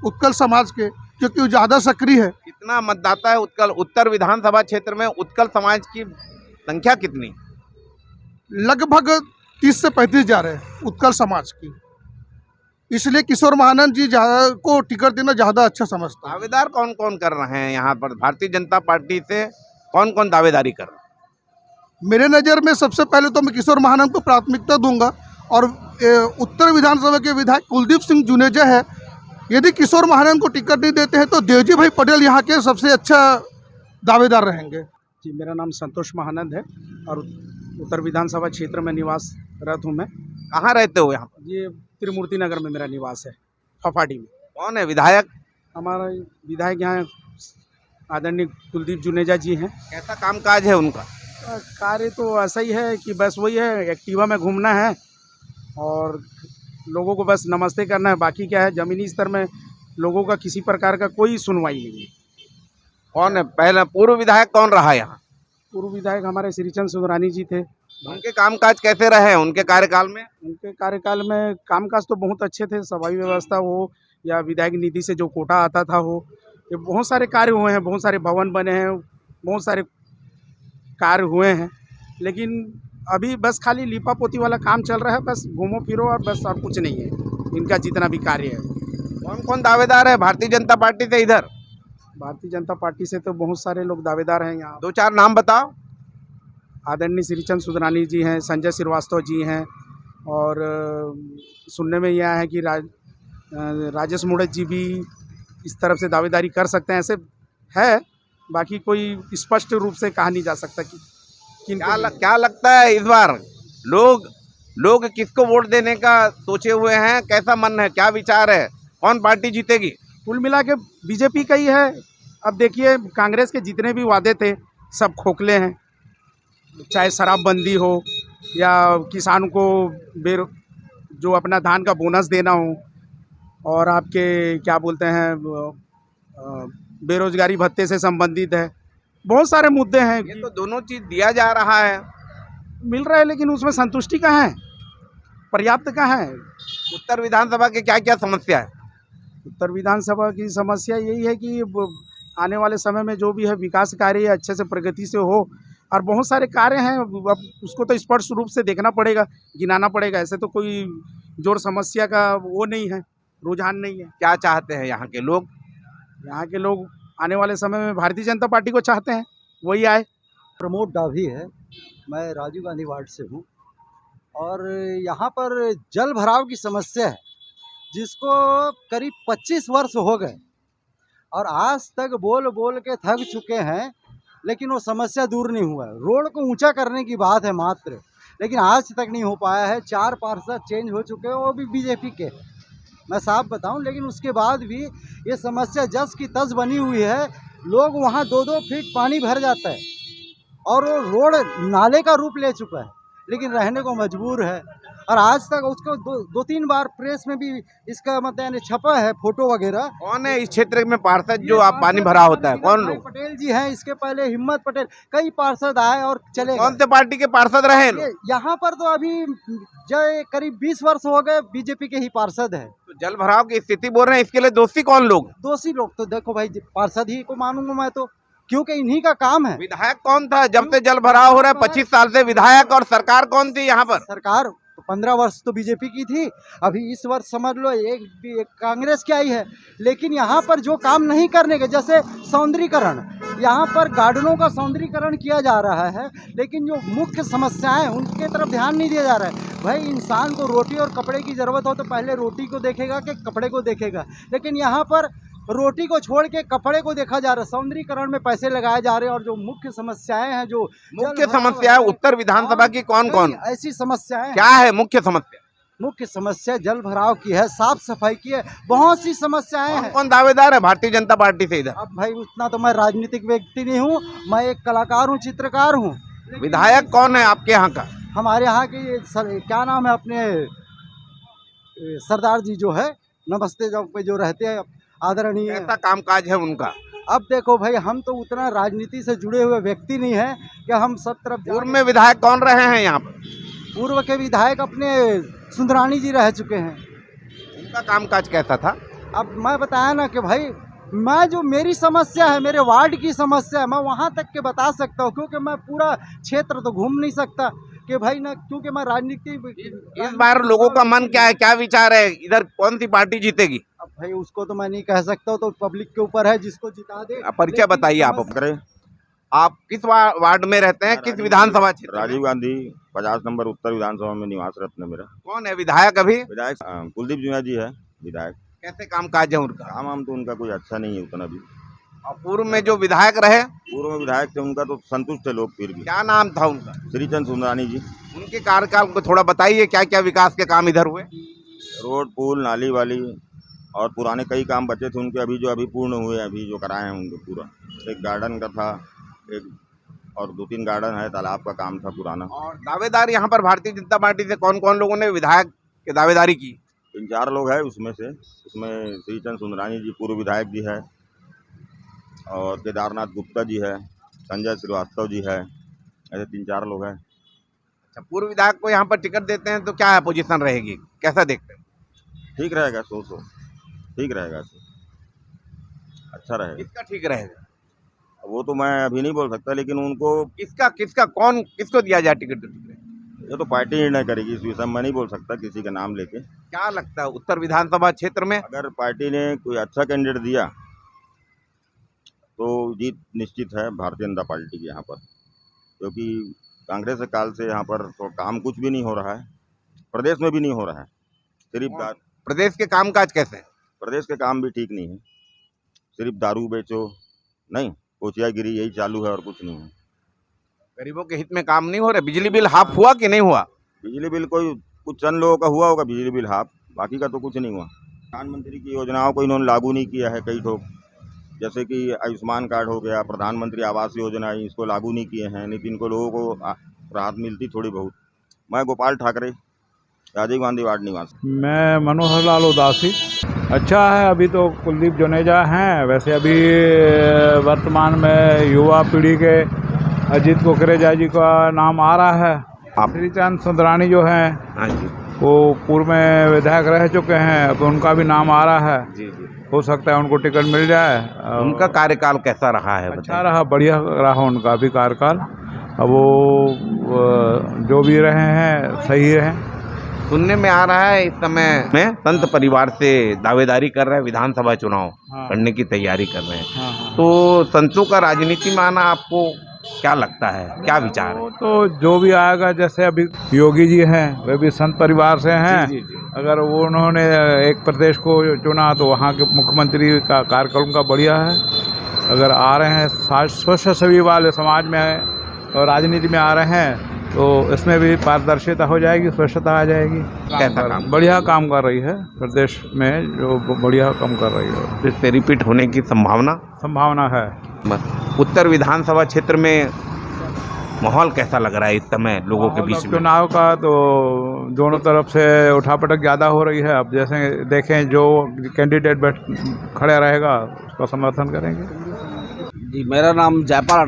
उत्कल समाज के, क्योंकि वो ज़्यादा सक्रिय है। कितना मतदाता है उत्कल उत्तर विधानसभा क्षेत्र में? उत्कल समाज की संख्या कितनी? लगभग 30 से 35 जा रहे हैं उत्कल समाज की, इसलिए किशोर महानंद जी को टिकट देना ज़्यादा अच्छा समझता है। दावेदार कौन कौन कर रहे हैं यहाँ पर? भारतीय जनता पार्टी से कौन कौन दावेदारी कर रहे हैं? मेरे नज़र में सबसे पहले तो मैं किशोर महानंद को प्राथमिकता दूंगा, और उत्तर विधानसभा के विधायक कुलदीप सिंह जुनेजा है। यदि किशोर महानंद को टिकट नहीं देते हैं तो देवजी भाई पटेल यहाँ के सबसे अच्छा दावेदार रहेंगे। जी, मेरा नाम संतोष महानंद है और उत्तर विधानसभा क्षेत्र में निवासरत हूँ मैं। कहाँ रहते हो यहाँ? ये त्रिमूर्ति नगर में मेरा निवास है, फफाडी में। कौन है विधायक? हमारा विधायक यहाँ आदरणीय कुलदीप जुनेजा जी हैं। कैसा कामकाज है उनका? कार्य तो ऐसा ही है कि बस वही है, एक्टिवा में घूमना है और लोगों को बस नमस्ते करना है। बाकी क्या है, ज़मीनी स्तर में लोगों का किसी प्रकार का कोई सुनवाई नहीं है। कौन है पहला पूर्व विधायक, कौन रहा यहाँ? पूर्व विधायक हमारे श्रीचंद सुंदरानी जी थे। उनके कामकाज कैसे रहे उनके कार्यकाल में? उनके कार्यकाल में कामकाज तो बहुत अच्छे थे, सफाई व्यवस्था हो या विधायक निधि से जो कोटा आता था हो, ये बहुत सारे कार्य हुए हैं, बहुत सारे भवन बने हैं, बहुत सारे कार्य हुए हैं। लेकिन अभी बस खाली लीपा पोती वाला काम चल रहा है, बस घूमो फिरो और बस, और कुछ नहीं है इनका जितना भी कार्य है। कौन कौन दावेदार है भारतीय जनता पार्टी से इधर? भारतीय जनता पार्टी से तो बहुत सारे लोग दावेदार हैं यहाँ। 2-4 नाम बताओ। आदरणीय श्रीचंद सुंदरानी जी हैं, संजय श्रीवास्तव जी हैं, और सुनने में यह है कि राजेश मुड़त जी भी इस तरफ से दावेदारी कर सकते हैं, ऐसे है। बाकी कोई स्पष्ट रूप से कहा नहीं जा सकता कि क्या लगता है इस बार लोग किसको वोट देने का सोचे हुए हैं? कैसा मन है, क्या विचार है, कौन पार्टी जीतेगी? कुल मिला के बीजेपी का ही है। अब देखिए, कांग्रेस के जितने भी वादे थे सब खोखले हैं, चाहे शराबबंदी हो या किसान को जो अपना धान का बोनस देना हो, और आपके क्या बोलते हैं बेरोजगारी भत्ते से संबंधित है, बहुत सारे मुद्दे हैं। ये तो दोनों चीज़ दिया जा रहा है, मिल रहा है, लेकिन उसमें संतुष्टि कहाँ है, पर्याप्त कहाँ है? उत्तर विधानसभा की क्या क्या समस्या है? उत्तर विधानसभा की समस्या यही है कि आने वाले समय में जो भी है विकास कार्य अच्छे से प्रगति से हो, और बहुत सारे कार्य हैं, अब उसको तो स्पष्ट रूप से देखना पड़ेगा, गिनाना पड़ेगा। ऐसे तो कोई जोर समस्या का वो नहीं है, रुझान नहीं है। क्या चाहते हैं यहाँ के लोग? यहाँ के लोग आने वाले समय में भारतीय जनता पार्टी को चाहते हैं, वही आए। प्रमोद डाभी है, मैं राजीव गांधी वार्ड से हूँ और यहाँ पर जल भराव की समस्या है जिसको करीब 25 वर्ष हो गए और आज तक बोल बोल के थक चुके हैं, लेकिन वो समस्या दूर नहीं हुआ है। रोड को ऊंचा करने की बात है मात्र, लेकिन आज तक नहीं हो पाया है। 4 पार्षद चेंज हो चुके हैं, वो भी बीजेपी के, मैं साफ बताऊं, लेकिन उसके बाद भी ये समस्या जस की तस बनी हुई है। लोग वहाँ 2-2 फीट पानी भर जाता है और वो रोड नाले का रूप ले चुका है, लेकिन रहने को मजबूर है। और आज तक उसको 2-3 बार प्रेस में भी इसका मतलब छपा है फोटो वगैरह। कौन है इस क्षेत्र में पार्षद जो आप पानी भरा होता है? कौन लोग? पटेल जी हैं, इसके पहले हिम्मत पटेल, कई पार्षद आए और चले। कौन से पार्टी के पार्षद रहे लोग? यहाँ पर तो अभी जो करीब 20 वर्ष हो गए बीजेपी के ही पार्षद है। तो जल भराव की स्थिति बोल रहे हैं, इसके लिए दोषी कौन लोग? दोषी लोग तो देखो भाई, पार्षद ही को मानूंगा मैं तो, क्योंकि इन्हीं का काम है। विधायक कौन था जब से जल भराव हो रहा है? 25 साल से विधायक। और सरकार कौन थी यहाँ पर? सरकार 15 वर्ष तो बीजेपी की थी, अभी इस वर्ष समझ लो एक कांग्रेस की आई है। लेकिन यहाँ पर जो काम नहीं करने के, जैसे सौंदर्यीकरण, यहाँ पर गार्डनों का सौंदर्यीकरण किया जा रहा है, लेकिन जो मुख्य समस्याएं उनके तरफ ध्यान नहीं दिया जा रहा है। भाई इंसान को रोटी और कपड़े की ज़रूरत हो तो पहले रोटी को देखेगा कि कपड़े को देखेगा, लेकिन यहाँ पर रोटी को छोड़ के कपड़े को देखा जा रहा है। सौंदर्यीकरण में पैसे लगाए जा रहे हैं और जो मुख्य समस्याएं हैं, जो मुख्य समस्याएं उत्तर विधानसभा की कौन कौन ऐसी समस्याएं क्या है? मुख्य समस्या मुख्य समस्या जल भराव की है, साफ सफाई की है, बहुत सी समस्याएं हैं। कौन दावेदार है भारतीय जनता पार्टी से इधर? अब भाई उतना तो मैं राजनीतिक व्यक्ति नहीं हूँ, मैं एक कलाकार हूँ, चित्रकार हूँ। विधायक कौन है आपके यहाँ का? हमारे यहाँ के क्या नाम है, अपने सरदार जी जो है नमस्ते चौक पे जो रहते हैं, आदरणीय। कैसा कामकाज है उनका? अब देखो भाई, हम तो उतना राजनीति से जुड़े हुए व्यक्ति नहीं है कि हम सब तरफ। पूर्व में विधायक कौन रहे हैं यहाँ पर? पूर्व के विधायक अपने सुंदरानी जी रह चुके हैं। उनका कामकाज कैसा था? अब मैं बताया ना कि भाई, मैं जो मेरी समस्या है, मेरे वार्ड की समस्या है, मैं वहाँ तक के बता सकता हूँ, क्योंकि मैं पूरा क्षेत्र तो घूम नहीं सकता कि भाई ना, क्योंकि मैं राजनीति। इस बार लोगों का मन क्या है, क्या विचार है, इधर कौन सी पार्टी जीतेगी? अब भाई उसको तो मैं नहीं कह सकता, तो पब्लिक के ऊपर है, जिसको जिता दे। परिचय बताइए आप किस वार्ड में रहते हैं, किस विधानसभा क्षेत्र? राजीव गांधी 50 नंबर उत्तर विधानसभा में निवास रत्न मेरा। कौन है विधायक अभी? विधायक कुलदीप जुनेजा जी है विधायक। कैसे कामकाज है उनका? काम तो उनका कोई अच्छा नहीं है उतना भी। और पूर्व में जो विधायक रहे? पूर्व में विधायक थे, उनका तो संतुष्ट थे लोग फिर भी। क्या नाम था उनका? श्रीचंद सुंदरानी जी। उनके कार्यकाल को थोड़ा बताइए, क्या क्या विकास के काम इधर हुए? रोड, पुल, नाली वाली और पुराने कई काम बचे थे उनके, अभी पूर्ण हुए, अभी जो कराए हैं उनको पूरा। एक गार्डन का था, एक और 2-3 गार्डन है, तालाब का काम था पुराना। और दावेदार यहाँ पर भारतीय जनता पार्टी से कौन कौन लोगों ने विधायक की दावेदारी की? 3-4 लोग हैं उसमें श्रीचंद सुंदरानी जी पूर्व विधायक जी है, और केदारनाथ गुप्ता जी है, संजय श्रीवास्तव जी है, ऐसे 3-4 लोग हैं। अच्छा, पूर्व विधायक को यहाँ पर टिकट देते हैं तो क्या पोजीशन रहेगी, कैसा देखते हैं? ठीक रहेगा, 100 ठीक रहेगा, अच्छा रहेगा। किसका ठीक रहेगा वो तो मैं अभी नहीं बोल सकता, लेकिन उनको किसको दिया जाए टिकट? ये तो पार्टी निर्णय करेगी, इस विषय में मैं नहीं बोल सकता किसी का नाम लेके। क्या लगता है उत्तर विधानसभा क्षेत्र में अगर पार्टी ने कोई अच्छा कैंडिडेट दिया तो जीत निश्चित है भारतीय जनता पार्टी की यहाँ पर, क्योंकि कांग्रेस के काल से यहाँ पर तो काम कुछ भी नहीं हो रहा है, प्रदेश में भी नहीं हो रहा है। सिर्फ प्रदेश के कामकाज कैसे? प्रदेश के काम भी ठीक नहीं है, सिर्फ दारू बेचो, नहीं कोचियागिरी, यही चालू है और कुछ नहीं है। गरीबों के हित में काम नहीं हो रहा। बिजली बिल हाफ हुआ कि नहीं हुआ? बिजली बिल कुछ चंद लोगों का हुआ होगा बिजली बिल हाफ, बाकी का तो कुछ नहीं हुआ। प्रधानमंत्री की योजनाओं को इन्होंने लागू नहीं किया है कई ठोक, जैसे कि आयुष्मान कार्ड हो गया, प्रधानमंत्री आवास योजना, इसको लागू नहीं किए हैं, नहीं तो इनको लोगों को राहत मिलती थोड़ी बहुत। मैं गोपाल ठाकरे, राजीव गांधी वार्ड निवासी। मैं मनोहर लाल उदासी। अच्छा है, अभी तो कुलदीप जुनेजा हैं, वैसे अभी वर्तमान में युवा पीढ़ी के अजीत कोकरेजा जी का नाम आ रहा है। श्रीचंद सुंदरानी जो हैं वो पूर्व में विधायक रह चुके हैं, अब उनका भी नाम आ रहा है। जी। हो सकता है उनको टिकट मिल जाए। उनका कार्यकाल कैसा रहा है? अच्छा रहा, बढ़िया रहा उनका भी कार्यकाल। अब वो जो भी रहे हैं सही हैं। सुनने में आ रहा है इस समय में संत परिवार से दावेदारी कर रहे हैं, विधानसभा चुनाव लड़ने की तैयारी कर रहे हैं। तो संतों का राजनीति में आना आपको क्या लगता है, क्या विचार है? तो जो भी आएगा, जैसे अभी योगी जी हैं वे भी संत परिवार से हैं। जी, जी, जी। अगर वो उन्होंने एक प्रदेश को चुना तो वहाँ के मुख्यमंत्री का कार्यक्रम का बढ़िया है। अगर आ रहे हैं स्वच्छ सेवी वाले समाज में और राजनीति में आ रहे हैं तो इसमें भी पारदर्शिता हो जाएगी, स्वच्छता आ जाएगी। कैसा काम? बढ़िया काम कर रही है प्रदेश में, जो बढ़िया काम कर रही है। फिर से रिपीट होने की संभावना है। उत्तर विधानसभा क्षेत्र में माहौल कैसा लग रहा है इस समय लोगों के बीच में? चुनाव का तो दोनों तरफ से उठापटक ज़्यादा हो रही है। अब जैसे देखें जो कैंडिडेट खड़ा रहेगा उसका समर्थन करेंगे। जी, मेरा नाम जयपाल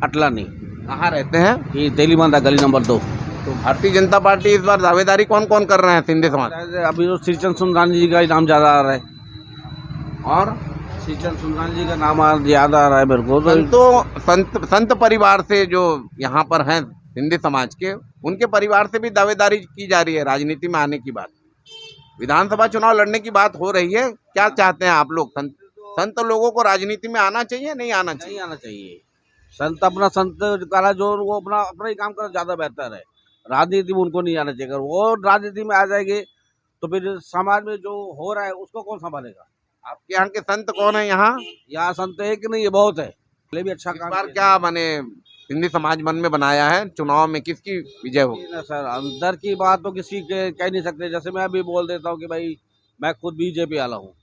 अटलानी। कहाँ रहते हैं? ये तेलीबांधा गली नंबर 2। तो भारतीय जनता पार्टी इस बार दावेदारी कौन कौन कर रहे हैं सिंधी समाज? अभी तो श्रीचंद सुंदरानी जी का ही नाम ज़्यादा आ रहा है। और श्रीचंद सुंदरानी जी का नाम याद आ रहा है मेरे को। संत परिवार से जो यहाँ पर हैं सिंधी समाज के, उनके परिवार से भी दावेदारी की जा रही है राजनीति में आने की बात। विधानसभा चुनाव लड़ने की बात हो रही है। क्या चाहते हैं आप लोग? संत लोगों को राजनीति में आना चाहिए, नहीं आना चाहिए? नहीं आना चाहिए। संत अपना संत करा जो वो अपना ही काम करा, ज़्यादा बेहतर है। राजनीति में उनको नहीं आना चाहिए। अगर वो राजनीति में आ जाएंगे तो फिर समाज में जो हो रहा है उसको कौन संभालेगा? आपके यहाँ के संत कौन है? यहाँ संत एक नहीं है, बहुत है। पहले भी अच्छा काम। बार क्या बने सिंधी समाज मन में बनाया है, चुनाव में किसकी विजय होगी? ना सर, अंदर की बात तो किसी के कह नहीं सकते। जैसे मैं भी बोल देता हूँ कि भाई मैं खुद बीजेपी वाला हूँ,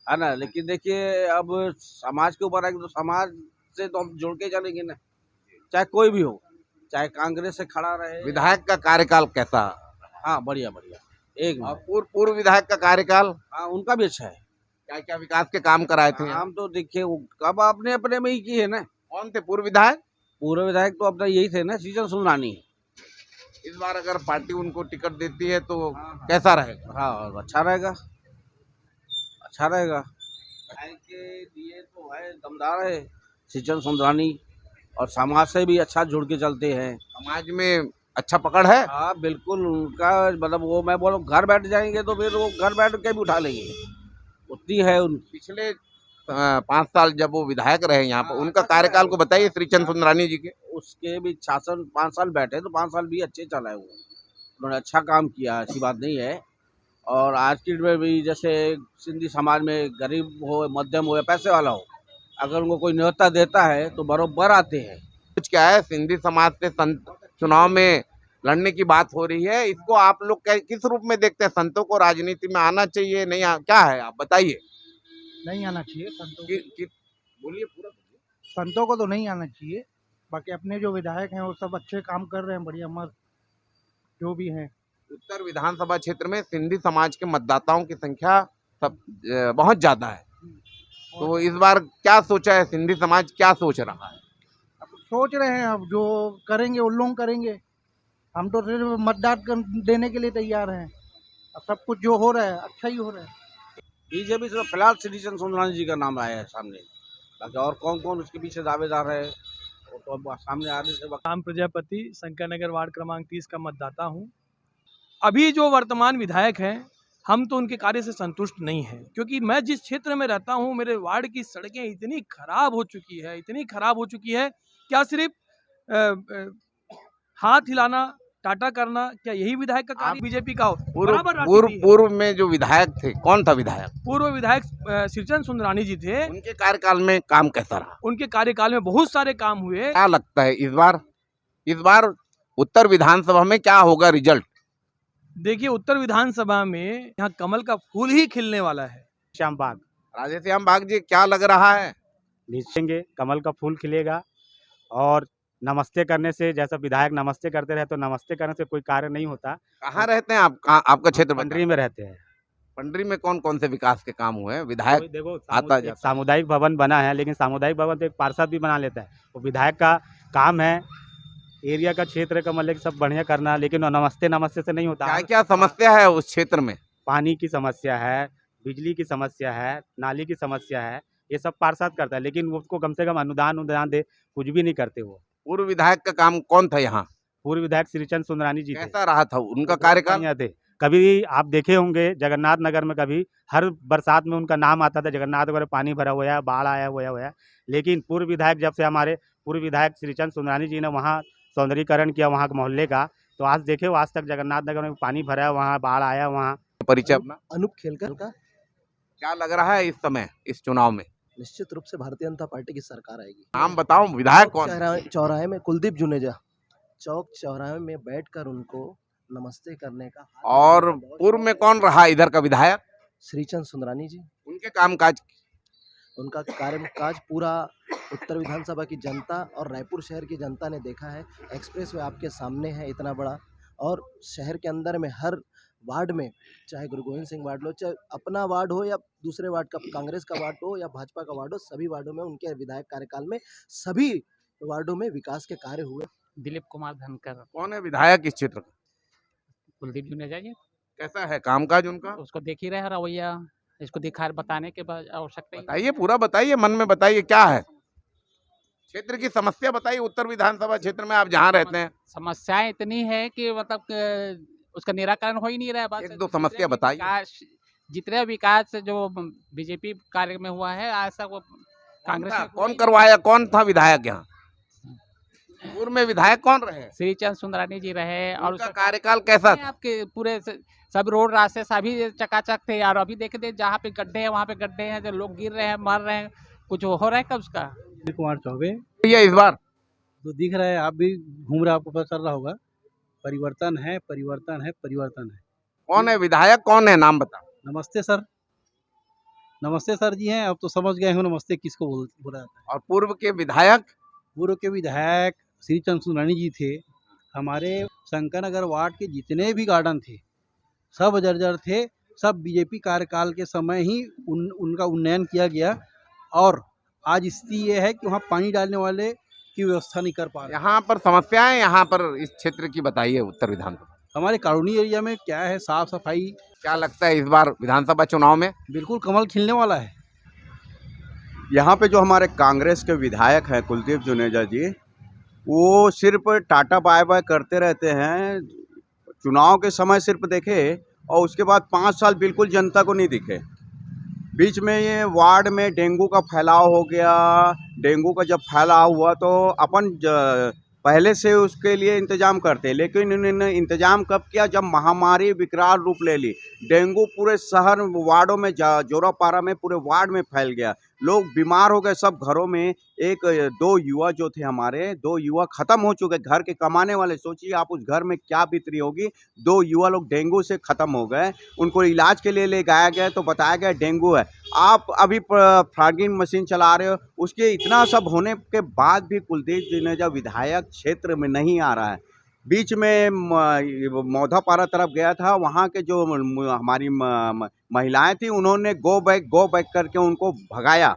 है ना। लेकिन देखिए अब समाज के ऊपर आएगी तो समाज से तो हम जुड़ के चलेंगे ना, चाहे कोई भी हो, चाहे कांग्रेस से खड़ा रहे। विधायक का कार्यकाल कैसा? हाँ, बढ़िया एक पूर्व विधायक का कार्यकाल? हाँ, उनका भी अच्छा है। क्या क्या विकास के काम कराए थे? हम तो देखिए कब अपने अपने में ही किए है ना। कौन थे पूर्व विधायक? पूर्व विधायक तो अपना यही थे ना, श्रीचंद सुंदरानी। इस बार अगर पार्टी उनको टिकट देती है तो कैसा रहेगा? हाँ, अच्छा रहेगा। के लिए तो है, दमदार है श्रीचंद सुंदरानी, और समाज से भी अच्छा जुड़ के चलते हैं। समाज में अच्छा पकड़ है? हाँ बिल्कुल। उनका मतलब वो मैं बोलूँ घर बैठ जाएंगे तो फिर वो घर बैठ के भी उठा लेंगे, उतनी है उनकी। पिछले 5 साल जब वो विधायक रहे यहाँ पर, उनका कार्यकाल को बताइए श्रीचंद सुंदरानी जी के। उसके भी शासन 5 साल बैठे तो 5 साल भी अच्छे चलाए वो, उन्होंने अच्छा काम किया, ऐसी बात नहीं है। और आज की डेट में भी जैसे सिंधी समाज में गरीब हो, मध्यम हो या पैसे वाला हो, अगर उनको कोई न्योता देता है तो बरोबर आते हैं। कुछ क्या है, सिंधी समाज से चुनाव में लड़ने की बात हो रही है, इसको आप लोग किस रूप में देखते हैं? संतों को राजनीति में आना चाहिए, नहीं क्या है, आप बताइए। नहीं आना चाहिए संतों बोलिए पूरा। संतों को तो नहीं आना चाहिए। बाकी अपने जो विधायक हैं वो सब अच्छे काम कर रहे हैं, बढ़िया मस्त जो भी हैं। उत्तर विधानसभा क्षेत्र में सिंधी समाज के मतदाताओं की संख्या बहुत ज्यादा है, तो इस बार क्या सोचा है सिंधी समाज, क्या सोच रहा है? अब सोच रहे हैं, अब जो करेंगे उन लोग करेंगे। हम तो सिर्फ मतदान देने के लिए तैयार हैं। अब सब कुछ जो हो रहा है अच्छा ही हो रहा है। बीजेपी से फिलहाल श्रीचंद सुंदरानी जी का नाम आया है सामने, बाकी और कौन कौन उसके पीछे दावेदार है वो तो अब सामने आने से। राम प्रजापति, शंकर नगर वार्ड क्रमांक 30 का मतदाता हूँ। अभी जो वर्तमान विधायक हैं हम तो उनके कार्य से संतुष्ट नहीं हैं, क्योंकि मैं जिस क्षेत्र में रहता हूँ मेरे वार्ड की सड़कें इतनी खराब हो चुकी है, क्या सिर्फ हाथ हिलाना, टाटा करना, क्या यही विधायक का कार्य बीजेपी का हो? पूर्व में जो विधायक थे, कौन था विधायक? पूर्व विधायक श्रीचंद सुंदरानी जी थे। उनके कार्यकाल में काम कैसा रहा? उनके कार्यकाल में बहुत सारे काम हुए। क्या लगता है इस बार उत्तर विधानसभा में क्या होगा रिजल्ट? देखिए, उत्तर विधानसभा में यहाँ कमल का फूल ही खिलने वाला है। श्याम बाग, राधे श्याम बाग जी, क्या लग रहा है? निश्चेंगे कमल का फूल खिलेगा। और नमस्ते करने से, जैसा विधायक नमस्ते करते रहे तो नमस्ते करने से कोई कार्य नहीं होता। कहाँ रहते हैं आप? आपका क्षेत्र? पंडरी में रहते हैं। पंडरी में कौन कौन से विकास के काम हुए हैं? विधायक देखो आता है, सामुदायिक भवन बना है, लेकिन सामुदायिक भवन तो एक पार्षद भी बना लेता है, वो विधायक का काम है। एरिया का क्षेत्र का मतलब सब बढ़िया करना, लेकिन नमस्ते से नहीं होता। क्या क्या समस्या है उस क्षेत्र में? पानी की समस्या है, बिजली की समस्या है, नाली की समस्या है, ये सब पार्षद करता है, लेकिन उसको कम से कम अनुदान दे, कुछ भी नहीं करते वो। पूर्व विधायक का काम कौन था यहाँ? पूर्व विधायक श्रीचंद सुंदरानी जी थे। कैसा रहा था उनका कार्यकाल? बढ़िया थे। कभी आप देखे होंगे जगन्नाथ नगर में कभी हर बरसात में उनका नाम आता था, जगन्नाथ नगर में पानी भरा हुआ है, बाढ़ आया हुआ है। लेकिन पूर्व विधायक जब से हमारे पूर्व विधायक श्रीचंद सुंदरानी जी ने वहाँ सौंदर्यीकरण किया वहाँ के मोहल्ले का, तो आज देखे आज तक जगन्नाथ नगर में पानी भरा है, वहाँ बाढ़ आया वहाँ। परिचय अपना? अनूप खेलकर का क्या लग रहा है इस समय इस चुनाव में? निश्चित रूप से भारतीय जनता पार्टी की सरकार आएगी। नाम बताओ, विधायक कौन? चौराहे में कुलदीप जुनेजा, चौक चौराहे में बैठकर उनको नमस्ते करने का। और पूर्व में कौन रहा इधर का विधायक? श्रीचंद सुंदरानी जी। उनके कामकाज? उनका कार्यकाज पूरा उत्तर विधानसभा की जनता और रायपुर शहर की जनता ने देखा है। एक्सप्रेस वे आपके सामने है इतना बड़ा, और शहर के अंदर में हर वार्ड में, चाहे गुरु गोविंद सिंह वार्ड लो, चाहे अपना वार्ड हो या दूसरे वार्ड का, कांग्रेस का वार्ड हो या भाजपा का वार्ड हो, सभी वार्डों में उनके विधायक कार्यकाल में सभी वार्डों में विकास के कार्य हुए। दिलीप कुमार धनकर। कौन है विधायक इस क्षेत्र का? कुलदीप जुनेजा जी। कैसा है कामकाज उनका? उसको देख ही रहे रवैया, इसको दिखा बताने के आवश्यकता ही। बताइए, पूरा बताइए, मन में बताइए क्या है क्षेत्र की समस्या बताइए। उत्तर विधानसभा क्षेत्र में आप जहाँ रहते हैं समस्याएं इतनी है कि मतलब उसका निराकरण हो ही नहीं रहा है। एक दो समस्या बताइए। जितने विकास जो बीजेपी कार्य में हुआ है, ऐसा वो कांग्रेस ने कौन करवाया? कौन था विधायक यहाँ? पूर्व में विधायक कौन रहे? श्रीचंद सुंदरानी जी रहे। और उसका कार्यकाल कैसा था? आपके पूरे सब रोड रास्ते सभी चकाचक थे यार। अभी देखे जहाँ पे गड्ढे हैं वहाँ पे गड्ढे हैं, जो लोग गिर रहे हैं, मर रहे हैं, कुछ हो रहा है कब उसका? कुमार चौबे ये इस बार तो दिख रहा है, आप भी घूम रहे, आपको पता चल रहा होगा। परिवर्तन है, परिवर्तन है, परिवर्तन है। कौन है विधायक? कौन है, नाम बता। नमस्ते सर, नमस्ते सर जी हैं। अब तो समझ गए हूँ नमस्ते किसको बोला जाता है। और पूर्व के विधायक? पूर्व के विधायक श्रीचंद सुंदरानी जी थे। हमारे शंकर नगर वार्ड के जितने भी गार्डन थे सब जर्जर थे। सब बीजेपी कार्यकाल के समय ही उनका उन्नयन किया गया, और आज स्थिति ये है कि वहाँ पानी डालने वाले की व्यवस्था नहीं कर पा रहे। यहाँ पर समस्याएं यहाँ पर इस क्षेत्र की बताइए। उत्तर विधानसभा हमारे कॉलोनी एरिया में क्या है, साफ सफाई। क्या लगता है इस बार विधानसभा चुनाव में? बिल्कुल कमल खिलने वाला है। यहाँ पे जो हमारे कांग्रेस के विधायक हैं कुलदीप जुनेजा जी, वो सिर्फ टाटा बाय बाय करते रहते हैं। चुनाव के समय सिर्फ देखे और उसके बाद 5 साल बिल्कुल जनता को नहीं दिखे। बीच में ये वार्ड में डेंगू का फैलाव हो गया। डेंगू का जब फैलाव हुआ तो अपन पहले से उसके लिए इंतजाम करते, लेकिन इन्होंने इंतजाम कब किया? जब महामारी विकराल रूप ले ली। डेंगू पूरे शहर वार्डों में, जोरापारा में पूरे वार्ड में फैल गया। लोग बीमार हो गए सब घरों में। 1-2 युवा जो थे हमारे, 2 युवा खत्म हो चुके, घर के कमाने वाले। सोचिए आप उस घर में क्या बीतरी होगी। 2 युवा लोग डेंगू से खत्म हो गए। उनको इलाज के लिए ले गया गया तो बताया गया डेंगू है। आप अभी फ्रॉगिंग मशीन चला रहे हो, उसके इतना सब होने के बाद भी कुलदीप जुनेजा विधायक क्षेत्र में नहीं आ रहा है। बीच में मौधापारा तरफ गया था, वहाँ के जो हमारी महिलाएं थी उन्होंने गो बैक करके उनको भगाया।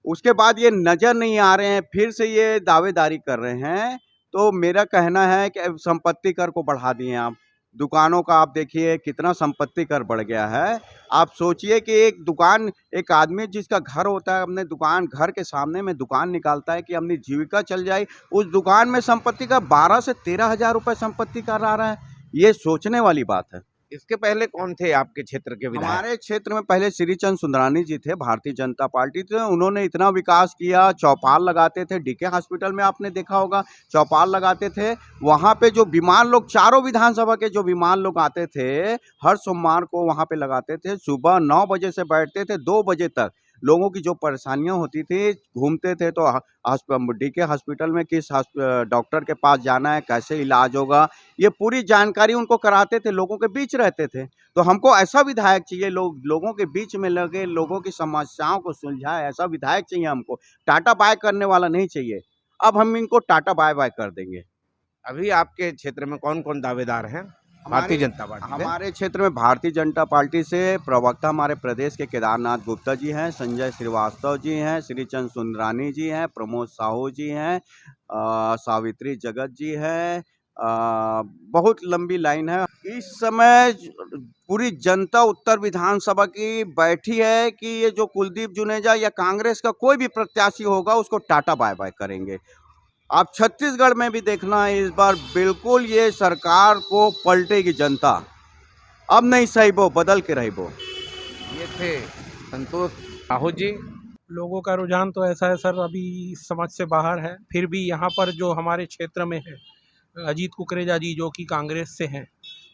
उसके बाद ये नज़र नहीं आ रहे हैं, फिर से ये दावेदारी कर रहे हैं। तो मेरा कहना है कि संपत्ति कर को बढ़ा दिए आप। दुकानों का आप देखिए कितना संपत्ति कर बढ़ गया है। आप सोचिए कि एक दुकान, एक आदमी जिसका घर होता है, अपने दुकान, घर के सामने में दुकान निकालता है कि अपनी जीविका चल जाए, उस दुकान में संपत्ति का 12 से 13 हज़ार रुपये संपत्ति कर रहा है। ये सोचने वाली बात है। इसके पहले कौन थे आपके क्षेत्र के विधायक? हमारे क्षेत्र में पहले श्रीचंद सुंदरानी जी थे, भारतीय जनता पार्टी थे। उन्होंने इतना विकास किया, चौपाल लगाते थे। डीके हॉस्पिटल में आपने देखा होगा चौपाल लगाते थे। वहाँ पे जो बीमार लोग, चारों विधानसभा के जो बीमार लोग आते थे, हर सोमवार को वहाँ पे लगाते थे। सुबह 9 बजे से बैठते थे 2 बजे तक। लोगों की जो परेशानियां होती थी, घूमते थे तो डीके हॉस्पिटल में किस डॉक्टर के पास जाना है, कैसे इलाज होगा, ये पूरी जानकारी उनको कराते थे। लोगों के बीच रहते थे। तो हमको ऐसा विधायक चाहिए, लोगों के बीच में लगे, लोगों की समस्याओं को सुलझाए, ऐसा विधायक चाहिए हमको। टाटा बाय करने वाला नहीं चाहिए। अब हम इनको टाटा बाय बाय कर देंगे। अभी आपके क्षेत्र में कौन कौन दावेदार हैं भारतीय जनता पार्टी? हमारे क्षेत्र में भारतीय जनता पार्टी से प्रवक्ता हमारे प्रदेश के केदारनाथ गुप्ता जी हैं, संजय श्रीवास्तव जी हैं, श्रीचंद सुंदरानी जी हैं, प्रमोद साहू जी हैं, सावित्री जगत जी हैं। बहुत लंबी लाइन है। इस समय पूरी जनता उत्तर विधानसभा की बैठी है कि ये जो कुलदीप जुनेजा या कांग्रेस का कोई भी प्रत्याशी होगा उसको टाटा बाय बाय करेंगे। आप छत्तीसगढ़ में भी देखना इस बार बिल्कुल ये सरकार को पलटेगी जनता। अब नहीं सहीबो, बदल के रहीबो। ये थे संतोष साहू जी। लोगों का रुझान तो ऐसा है सर, अभी समझ से बाहर है। फिर भी यहाँ पर जो हमारे क्षेत्र में है, अजीत कुकरेजा जी जो कि कांग्रेस से हैं,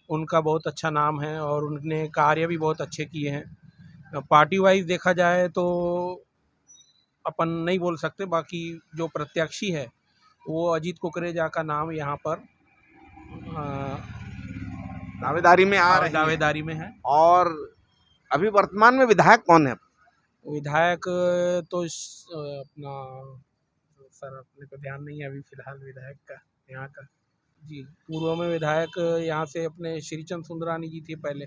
उनका बहुत अच्छा नाम है और उनने कार्य भी बहुत अच्छे किए हैं। पार्टी वाइज देखा जाए तो अपन नहीं बोल सकते, बाकी जो प्रत्याशी है वो अजीत कुकरेजा का नाम यहाँ पर दावेदारी में आ रही है। दावेदारी में है। और अभी वर्तमान में विधायक कौन है? विधायक तो अपना सर अपने को ध्यान नहीं है अभी फिलहाल विधायक का यहाँ का। जी, पूर्व में विधायक यहाँ से अपने श्रीचंद सुंदरानी जी थे पहले।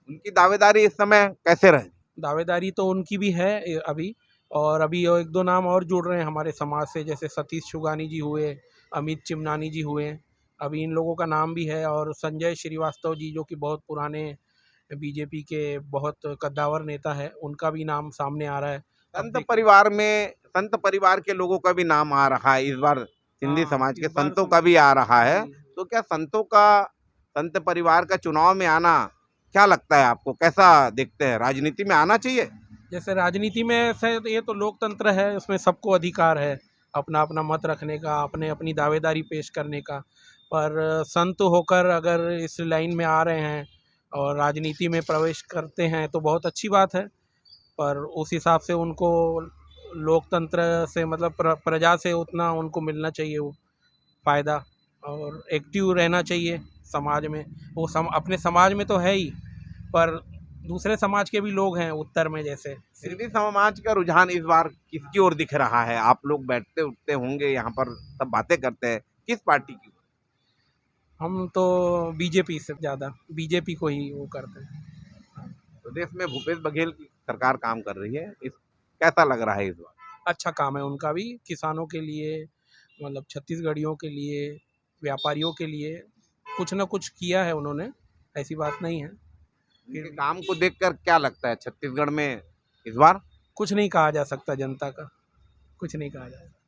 उनकी दावेदारी इस समय कैसे रहे? दावेदारी तो उनकी भी है अभी, और अभी एक दो नाम और जुड़ रहे हैं हमारे समाज से, जैसे सतीश शुगानी जी हुए, अमित चिमनानी जी हुए, अभी इन लोगों का नाम भी है। और संजय श्रीवास्तव जी जो कि बहुत पुराने बीजेपी के बहुत कद्दावर नेता है, उनका भी नाम सामने आ रहा है। संत परिवार के लोगों का भी नाम आ रहा है इस बार, सिंधी समाज के संतों का भी आ रहा है। तो क्या संत परिवार का चुनाव में आना क्या लगता है आपको, कैसा देखते हैं? राजनीति में आना चाहिए? जैसे राजनीति में से ये तो लोकतंत्र है, उसमें सबको अधिकार है अपना अपना मत रखने का, अपनी दावेदारी पेश करने का। पर संत होकर अगर इस लाइन में आ रहे हैं और राजनीति में प्रवेश करते हैं तो बहुत अच्छी बात है, पर उस हिसाब से उनको लोकतंत्र से मतलब प्रजा से उतना उनको मिलना चाहिए वो फ़ायदा, और एक्टिव रहना चाहिए समाज में। वो अपने समाज में तो है ही, पर दूसरे समाज के भी लोग हैं उत्तर में। जैसे सिंधी समाज का रुझान इस बार किसकी ओर दिख रहा है? आप लोग बैठते उठते होंगे यहाँ पर, सब बातें करते हैं, किस पार्टी की? हम तो बीजेपी से ज़्यादा बीजेपी को ही वो करते हैं। प्रदेश में भूपेश बघेल की सरकार काम कर रही है, कैसा लग रहा है इस बार? अच्छा काम है उनका भी, किसानों के लिए, मतलब छत्तीसगढ़ियों के लिए, व्यापारियों के लिए कुछ ना कुछ किया है उन्होंने, ऐसी बात नहीं है। इनके काम को देखकर क्या लगता है छत्तीसगढ़ में इस बार? कुछ नहीं कहा जा सकता, जनता का कुछ नहीं कहा जा सकता।